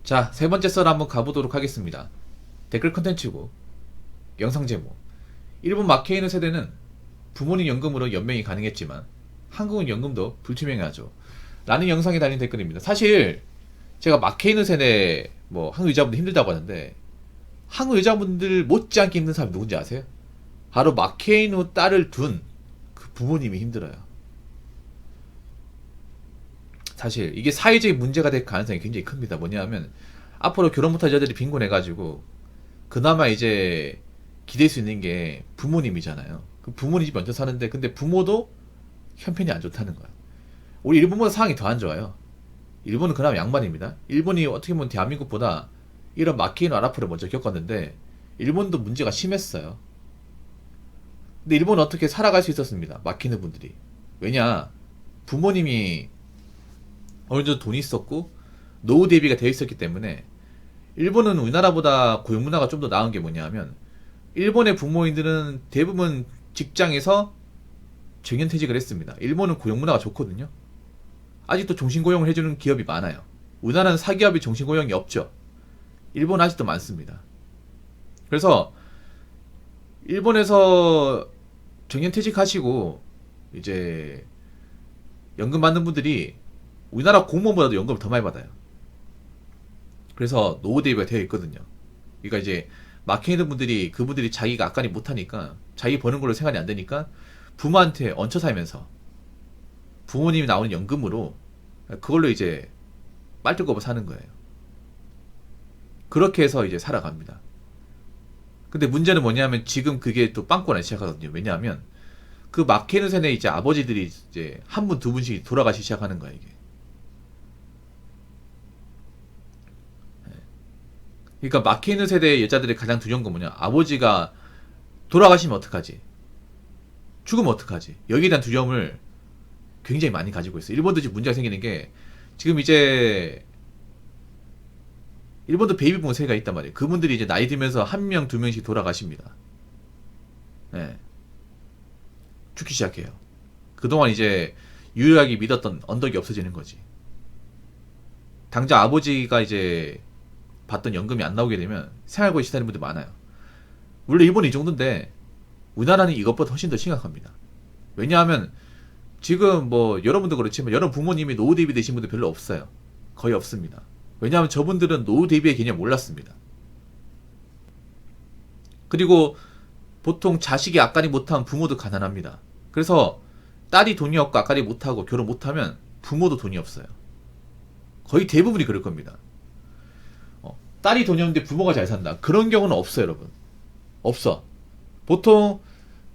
자, 세 번째 썰 한번 가보도록 하겠습니다. 댓글 컨텐츠고, 영상 제목. 일본 마케이노 세대는 부모님 연금으로 연명이 가능했지만, 한국은 연금도 불투명하죠. 라는 영상에 달린 댓글입니다. 사실, 제가 마케이노 세대, 한국 여자분들 힘들다고 하는데, 한국 여자분들 못지않게 힘든 사람이 누군지 아세요? 바로 마케이노 딸을 둔 그 부모님이 힘들어요. 사실 이게 사회적인 문제가 될 가능성이 굉장히 큽니다. 뭐냐면 앞으로 결혼 못할 여자들이 빈곤해가지고 그나마 이제 기댈 수 있는 게 부모님이잖아요. 그 부모님 집 얹혀 사는데 근데 부모도 형편이 안 좋다는 거야. 우리 일본보다 상황이 더 안 좋아요. 일본은 그나마 양반입니다. 일본이 어떻게 보면 대한민국보다 이런 마케이노 아라프를 먼저 겪었는데 일본도 문제가 심했어요. 근데 일본은 어떻게 살아갈 수 있었습니다. 마케이노 분들이. 왜냐 부모님이 어느 정도 돈이 있었고 노후 대비가 되어 있었기 때문에 일본은 우리나라보다 고용 문화가 좀 더 나은 게 뭐냐면 일본의 부모님들은 대부분 직장에서 정년퇴직을 했습니다. 일본은 고용 문화가 좋거든요. 아직도 종신고용을 해주는 기업이 많아요. 우리나라는 사기업이 종신고용이 없죠. 일본은 아직도 많습니다. 그래서 일본에서 정년퇴직하시고 이제 연금 받는 분들이 우리나라 공무원보다도 연금을 더 많이 받아요. 그래서 노후 대비가 되어 있거든요. 그러니까 이제 마케이너 분들이 그분들이 자기가 아까니 못하니까 자기 버는 걸로 생활이 안 되니까 부모한테 얹혀 살면서 부모님이 나오는 연금으로 그걸로 이제 빨대꼽아 사는 거예요. 그렇게 해서 이제 살아갑니다. 근데 문제는 뭐냐면 지금 그게 또 빵꾸 나기 시작하거든요. 왜냐하면 그 마케이너 세대 이제 아버지들이 이제 한 분 두 분씩 돌아가시 시작하는 거예요. 이게. 그러니까 마케이노 세대의 여자들이 가장 두려운 건 뭐냐? 아버지가 돌아가시면 어떡하지? 죽으면 어떡하지? 여기에 대한 두려움을 굉장히 많이 가지고 있어요. 일본도 지금 문제가 생기는 게 지금 이제 일본도 베이비 부모 세대가 있단 말이에요. 그분들이 이제 나이 들면서 한 명, 두 명씩 돌아가십니다. 네. 죽기 시작해요. 그동안 이제 유일하게 믿었던 언덕이 없어지는 거지. 당장 아버지가 이제 받던 연금이 안 나오게 되면 생활고에 시달리는 분들 많아요. 물론 일본은 이 정도인데 우리나라는 이것보다 훨씬 더 심각합니다. 왜냐하면 지금 여러분도 그렇지만 여러분 부모님이 노후 대비 되신 분들 별로 없어요. 거의 없습니다. 왜냐하면 저분들은 노후 대비의 개념 몰랐습니다. 그리고 보통 자식이 아까리 못하면 부모도 가난합니다. 그래서 딸이 돈이 없고 아까리 못하고 결혼 못하면 부모도 돈이 없어요. 거의 대부분이 그럴 겁니다. 딸이 돈이 없는데 부모가 잘 산다. 그런 경우는 없어요, 여러분. 없어. 보통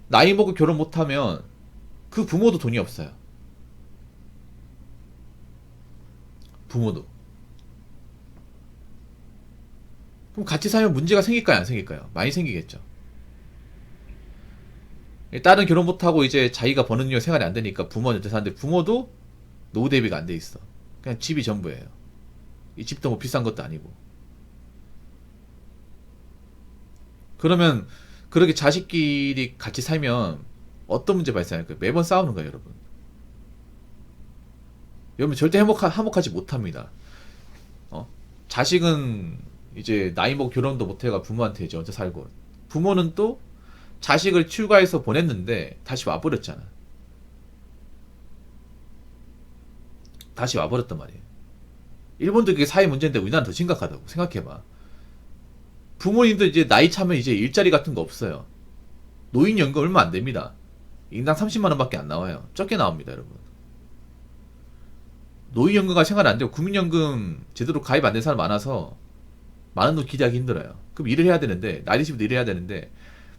나이 먹고 결혼 못하면 그 부모도 돈이 없어요. 부모도. 그럼 같이 살면 문제가 생길까요, 안 생길까요? 많이 생기겠죠. 딸은 결혼 못하고 이제 자기가 버는 일 생활이 안 되니까 부모한테 사는데 부모도 노후 대비가 안 돼 있어. 그냥 집이 전부예요. 이 집도 비싼 것도 아니고. 그러면 그렇게 자식끼리 같이 살면 어떤 문제 발생할까요? 매번 싸우는 거예요, 여러분. 여러분 절대 화목하지 못합니다. 자식은 이제 나이 먹고 결혼도 못해가 부모한테 이제 얹혀 살고 부모는 또 자식을 출가해서 보냈는데 다시 와버렸잖아. 다시 와버렸단 말이에요. 일본도 그게 사회 문제인데 우리나라는 더 심각하다고 생각해봐. 부모님도 이제 나이 차면 이제 일자리 같은 거 없어요. 노인연금 얼마 안 됩니다. 인당 30만 원밖에 안 나와요. 적게 나옵니다, 여러분. 노인연금가 생활 안 되고 국민연금 제대로 가입 안 된 사람 많아서 많은 돈 기대하기 힘들어요. 그럼 일을 해야 되는데 나이 드시면 일을 해야 되는데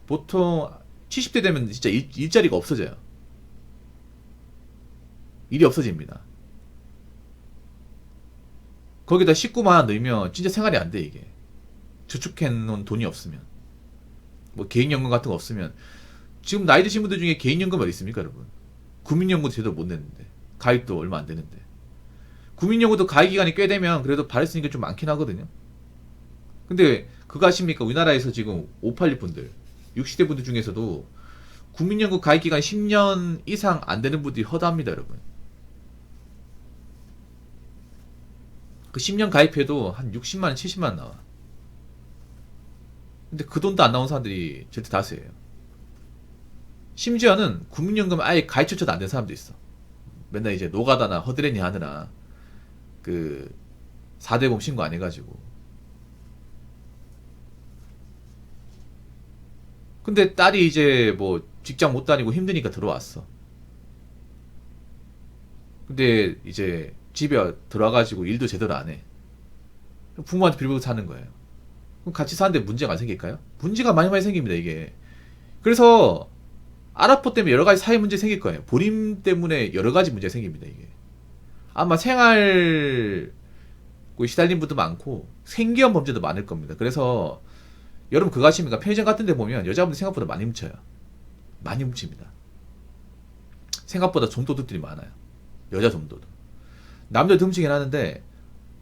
보통 70대 되면 진짜 일자리가 없어져요. 일이 없어집니다. 거기다 식구만 하나 넣으면 진짜 생활이 안 돼, 이게. 저축해놓은 돈이 없으면. 개인연금 같은 거 없으면. 지금 나이 드신 분들 중에 개인연금 어디 있습니까, 여러분? 국민연금도 제대로 못 냈는데. 가입도 얼마 안 되는데. 국민연금도 가입 기간이 꽤 되면 그래도 받을 수 있는 게 좀 많긴 하거든요. 근데 그거 아십니까? 우리나라에서 지금 586 분들, 60대 분들 중에서도 국민연금 가입 기간 10년 이상 안 되는 분들이 허다합니다, 여러분. 그 10년 가입해도 한 60만 원, 70만 원 나와. 근데 그 돈도 안 나온 사람들이 절대 다수예요. 심지어는 국민연금 아예 가입조차도 안 된 사람도 있어. 맨날 이제 노가다나 허드렛일 하느라 그 4대보험 신고 안 해가지고. 근데 딸이 이제 뭐 직장 못 다니고 힘드니까 들어왔어. 근데 이제 집에 들어와가지고 일도 제대로 안 해. 부모한테 빌고 사는 거예요. 그럼 같이 사는데 문제가 안 생길까요? 문제가 많이 많이 생깁니다, 이게. 그래서 아랍포 때문에 여러 가지 사회 문제 생길 거예요. 본인 때문에 여러 가지 문제가 생깁니다, 이게. 아마 생활 시달린 분도 많고 생계형 범죄도 많을 겁니다. 그래서 여러분 그거 아십니까? 편의점 같은 데 보면 여자분들 생각보다 많이 훔쳐요. 많이 훔칩니다. 생각보다 좀도둑들이 많아요. 여자 좀도둑. 남자도 훔치긴 하는데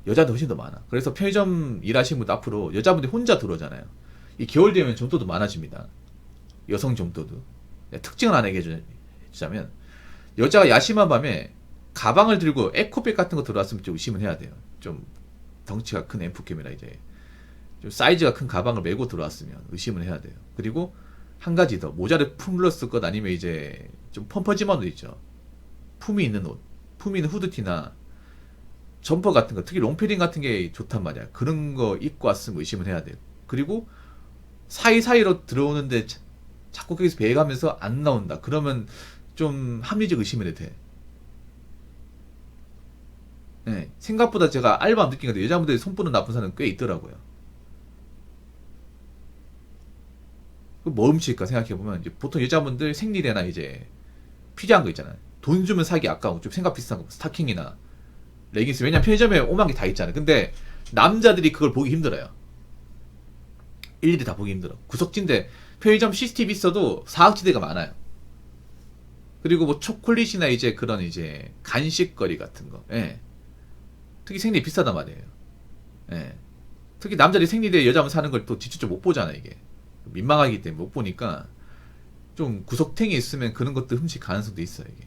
여자도 훨씬 더 많아. 그래서 편의점 일하시는 분들 앞으로 여자분들이 혼자 들어오잖아요. 이 겨울 되면 좀도둑 많아집니다. 여성 좀도둑. 특징을 하나 얘기해 주자면 여자가 야심한 밤에 가방을 들고 에코백 같은 거 들어왔으면 좀 의심을 해야 돼요. 좀 덩치가 큰 엠프캠이나 이제 좀 사이즈가 큰 가방을 메고 들어왔으면 의심을 해야 돼요. 그리고 한 가지 더 모자를 품 눌렀을 것 아니면 이제 좀 펌퍼짐한 옷 있죠. 품이 있는 옷, 품이 있는 후드티나 점퍼 같은 거, 특히 롱패딩 같은 게 좋단 말이야. 그런 거 입고 왔으면 의심을 해야 돼요. 그리고 사이사이로 들어오는데 자꾸 거기서 배가면서 안 나온다. 그러면 좀 합리적 의심을 해도 돼. 네, 생각보다 제가 알바하면 느낀 건데 여자분들이 손보는 나쁜 사람은 꽤 있더라고요. 뭐 훔칠까 생각해보면 이제 보통 여자분들 생리대나 이제 필요한 거 있잖아요. 돈 주면 사기 아까워. 좀 생각 비슷한 거. 스타킹이나 레깅스. 왜냐면 편의점에 오만 개 다 있잖아요. 근데 남자들이 그걸 보기 힘들어요. 일일이 다 보기 힘들어. 구석진데 편의점 CCTV 있어도 사각지대가 많아요. 그리고 뭐 초콜릿이나 이제 그런 이제 간식거리 같은 거. 예. 특히 생리대 비싸단 말이에요. 예. 특히 남자들이 생리대 여자분 사는 걸 또 직접 못 보잖아, 이게. 민망하기 때문에 못 보니까 좀 구석탱이 있으면 그런 것도 훔칠 가능성도 있어요, 이게.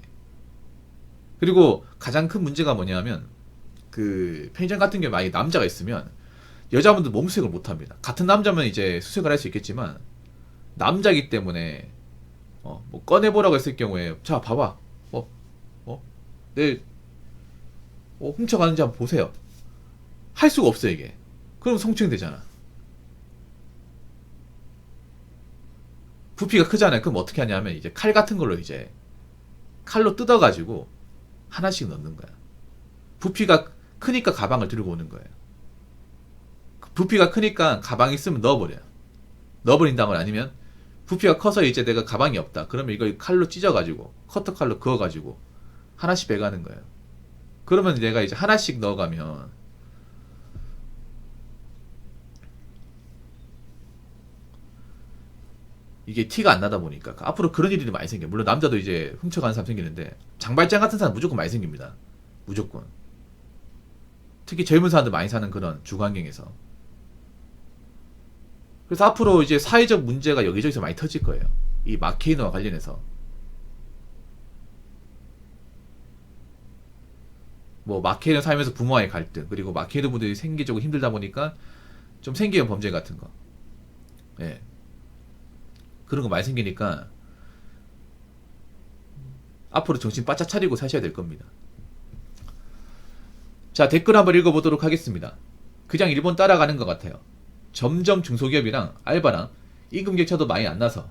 그리고 가장 큰 문제가 뭐냐면 그 편의점 같은 경우에 만약에 남자가 있으면 여자분들 몸수색을 못 합니다. 같은 남자면 이제 수색을 할 수 있겠지만 남자이기 때문에 뭐 꺼내보라고 했을 경우에 자 봐봐 내 훔쳐가는지 한번 보세요. 할 수가 없어 이게. 그럼 성추행되잖아. 부피가 크잖아요. 그럼 어떻게 하냐면 이제 칼 같은 걸로 이제 칼로 뜯어가지고 하나씩 넣는 거야. 부피가 크니까 가방을 들고 오는 거예요. 부피가 크니까 가방이 있으면 넣어버려요. 넣어버린다거나 아니면 부피가 커서 이제 내가 가방이 없다. 그러면 이걸 칼로 찢어가지고 커터 칼로 그어가지고 하나씩 빼가는 거예요. 그러면 내가 이제 하나씩 넣어가면 이게 티가 안 나다 보니까 앞으로 그런 일이 많이 생겨요. 물론 남자도 이제 훔쳐가는 사람 생기는데 장발장 같은 사람 무조건 많이 생깁니다. 무조건. 특히 젊은 사람들 많이 사는 그런 주거환경에서. 그래서 앞으로 이제 사회적 문제가 여기저기서 많이 터질 거예요. 이 마케이너와 관련해서. 뭐 마케이너 살면서 부모와의 갈등, 그리고 마케이너 분들이 생계적으로 힘들다 보니까 좀 생계형 범죄 같은 거. 예. 그런 거 많이 생기니까 앞으로 정신 바짝 차리고 사셔야 될 겁니다. 자, 댓글 한번 읽어보도록 하겠습니다. 그냥 일본 따라가는 것 같아요. 점점 중소기업이랑 알바랑 임금 격차도 많이 안 나서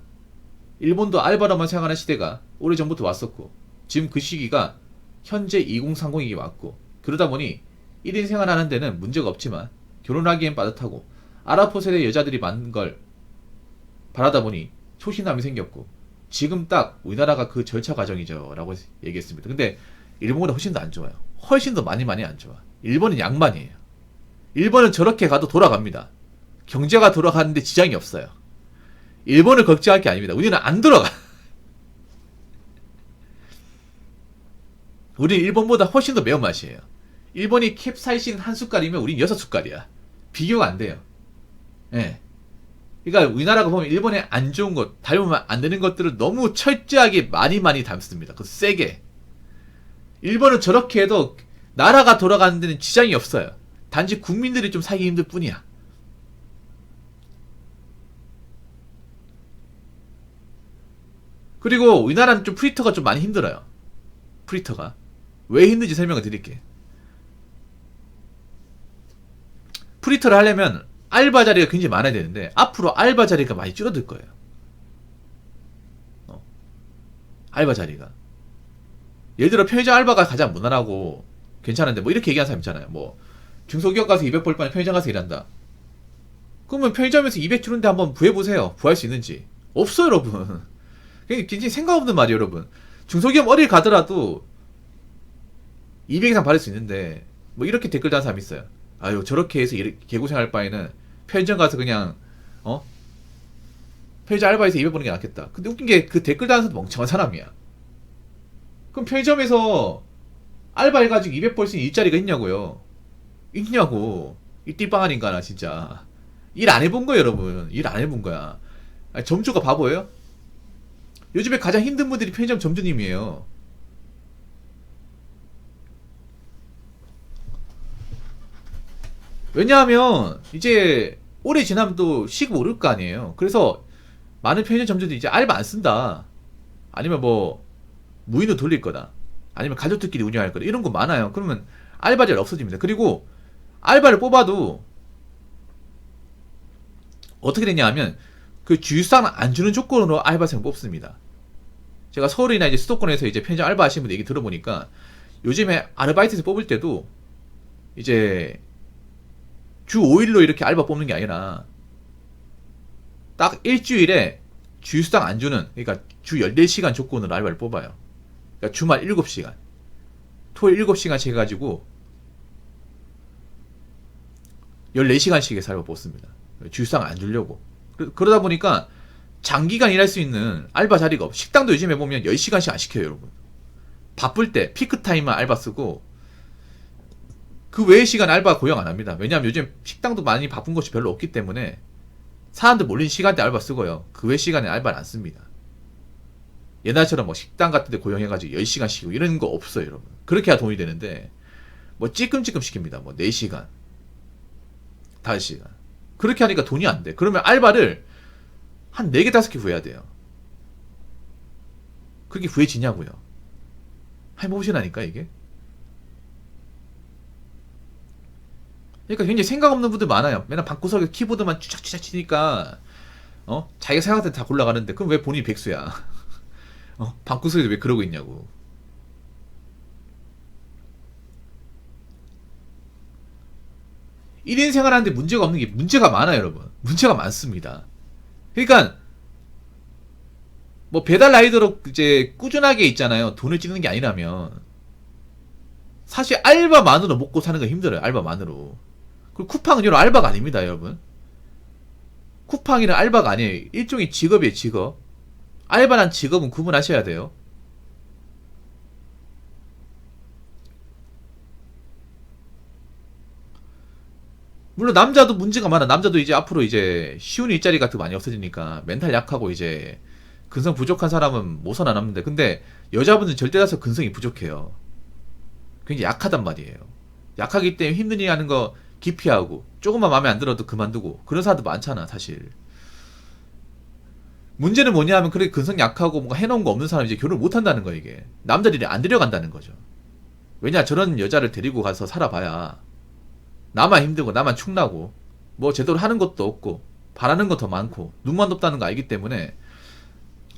일본도 알바로만 생활하는 시대가 오래전부터 왔었고 지금 그 시기가 현재 2030이게 왔고 그러다 보니 1인 생활하는 데는 문제가 없지만 결혼하기엔 빠듯하고 아랍포 세대 여자들이 많은 걸 바라다 보니 초신함이 생겼고 지금 딱 우리나라가 그 절차 과정이죠 라고 얘기했습니다. 근데 일본보다 훨씬 더 안 좋아요. 훨씬 더 많이 안 좋아. 일본은 양반이에요. 일본은 저렇게 가도 돌아갑니다. 경제가 돌아가는데 지장이 없어요. 일본을 걱정할 게 아닙니다. 우리는 안 돌아가. 우리는 일본보다 훨씬 더 매운맛이에요. 일본이 캡사이신 한 숟갈이면 우린 6숟갈이야. 비교가 안 돼요. 예. 그러니까 우리나라가 보면 일본의 안 좋은 것, 닮으면 안 되는 것들을 너무 철저하게 많이 담습니다. 그 세게. 일본은 저렇게 해도 나라가 돌아가는 데는 지장이 없어요. 단지 국민들이 좀 살기 힘들 뿐이야. 그리고 우리나라는 좀 프리터가 좀 많이 힘들어요. 프리터가 왜 힘든지 설명을 드릴게. 프리터를 하려면 알바 자리가 굉장히 많아야 되는데 앞으로 알바 자리가 많이 줄어들 거예요. 알바 자리가. 예를 들어 편의점 알바가 가장 무난하고 괜찮은데 뭐 이렇게 얘기하는 사람 있잖아요. 뭐 중소기업 가서 200 벌 바에 편의점 가서 일한다. 그러면 편의점에서 200 주는데 한번 구해보세요. 구할 수 있는지. 없어요, 여러분. 굉장히 생각 없는 말이에요, 여러분. 중소기업 어딜 가더라도 200 이상 받을 수 있는데 뭐 이렇게 댓글 다는 사람이 있어요. 아유, 저렇게 해서 개고생할 바에는 편의점 가서 그냥 편의점 알바에서 200 버는 게 낫겠다. 근데 웃긴 게 그 댓글 다는 사람도 멍청한 사람이야. 그럼 편의점에서 알바 해가지고 200 벌 수 있는 일자리가 있냐고요. 있냐고. 이 띠빵 아닌가 나 진짜. 일 안 해본 거예요, 여러분. 일 안 해본 거야. 아니, 점주가 바보예요? 요즘에 가장 힘든 분들이 편의점 점주님이에요. 왜냐하면 이제 오래 지나면 또 시급 오를 거 아니에요. 그래서 많은 편의점 점주들이 이제 알바 안 쓴다. 아니면 뭐 무인으로 돌릴 거다. 아니면 가족들끼리 운영할 거다. 이런 거 많아요. 그러면 알바자리 없어집니다. 그리고 알바를 뽑아도 어떻게 되냐 하면 그 주유상 안 주는 조건으로 알바생을 뽑습니다. 제가 서울이나 이제 수도권에서 이제 편의점 알바 하시는 분들 얘기 들어보니까 요즘에 아르바이트에서 뽑을 때도 이제 주 5일로 이렇게 알바 뽑는 게 아니라 딱 일주일에 주유수당 안 주는, 그러니까 주 14시간 조건으로 알바를 뽑아요. 그러니까 주말 7시간. 토요일 7시간씩 해가지고 14시간씩의 알바 뽑습니다. 주유수당 안 주려고. 그러다 보니까 장기간 일할 수 있는 알바 자리가 없어. 식당도 요즘에 보면 10시간씩 안 시켜요, 여러분. 바쁠 때, 피크타임만 알바 쓰고, 그 외의 시간 알바 고용 안 합니다. 왜냐하면 요즘 식당도 많이 바쁜 것이 별로 없기 때문에 사람들 몰린 시간대 알바 쓰고요. 그 외 시간에 알바를 안 씁니다. 옛날처럼 뭐 식당 같은 데 고용해가지고 10시간 쉬고 이런 거 없어요, 여러분. 그렇게 해야 돈이 되는데, 뭐 찌끔찌끔 시킵니다. 뭐 4시간, 5시간. 그렇게 하니까 돈이 안 돼. 그러면 알바를 한 4개, 5개 구해야 돼요. 그렇게 구해지냐고요. 해보시라니까, 이게. 그러니까 굉장히 생각 없는 분들 많아요. 맨날 방구석에 키보드만 추적추적 치니까 자기가 생각할 때 다 골라가는데 그럼 왜 본인이 백수야? 방구석에서 왜 그러고 있냐고. 일인 생활하는데 문제가 없는 게 문제가 많아요, 여러분. 문제가 많습니다. 그러니까 뭐 배달 라이더로 이제 꾸준하게 있잖아요. 돈을 찍는 게 아니라면 사실 알바만으로 먹고 사는 거 힘들어요. 알바만으로. 그리고 쿠팡은 이런 알바가 아닙니다, 여러분. 쿠팡이란 알바가 아니에요. 일종의 직업이에요, 직업. 알바란 직업은 구분하셔야 돼요. 물론 남자도 문제가 많아. 남자도 이제 앞으로 이제 쉬운 일자리 같은 거 많이 없어지니까 멘탈 약하고 이제 근성 부족한 사람은 못 살아남는데, 근데 여자분들은 절대 다수 근성이 부족해요. 굉장히 약하단 말이에요. 약하기 때문에 힘든 일 하는 거 기피하고 조금만 마음에 안 들어도 그만두고 그런 사람도 많잖아, 사실. 문제는 뭐냐 하면 그렇게 근성 약하고 뭔가 해놓은 거 없는 사람이 이제 결혼을 못 한다는 거예요, 이게. 남자들이 안 데려간다는 거죠. 왜냐, 저런 여자를 데리고 가서 살아봐야 나만 힘들고 나만 축나고 뭐 제대로 하는 것도 없고 바라는 거 더 많고 눈만 높다는 거 알기 때문에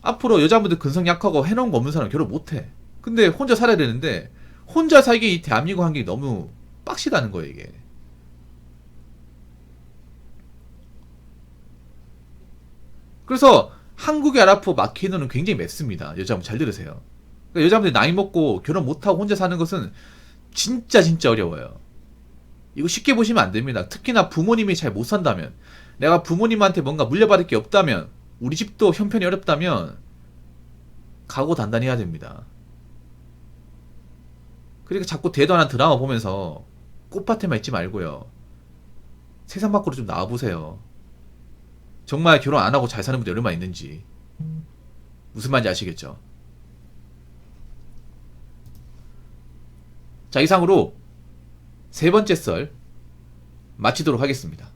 앞으로 여자분들 근성 약하고 해놓은 거 없는 사람 결혼 못 해. 근데 혼자 살아야 되는데 혼자 살기 이 대한민국 환경이 너무 빡시다는 거예요, 이게. 그래서 한국의 아랍포 마케팅은 굉장히 맵습니다. 여자분 잘 들으세요. 그러니까 여자분들이 나이 먹고 결혼 못하고 혼자 사는 것은 진짜 어려워요. 이거 쉽게 보시면 안 됩니다. 특히나 부모님이 잘 못 산다면, 내가 부모님한테 뭔가 물려받을 게 없다면, 우리 집도 형편이 어렵다면 각오 단단히 해야 됩니다. 그러니까 자꾸 대단한 드라마 보면서 꽃밭에만 있지 말고요. 세상 밖으로 좀 나와보세요. 정말 결혼 안 하고 잘 사는 분들 얼마나 있는지. 무슨 말인지 아시겠죠? 자, 이상으로 세 번째 썰 마치도록 하겠습니다.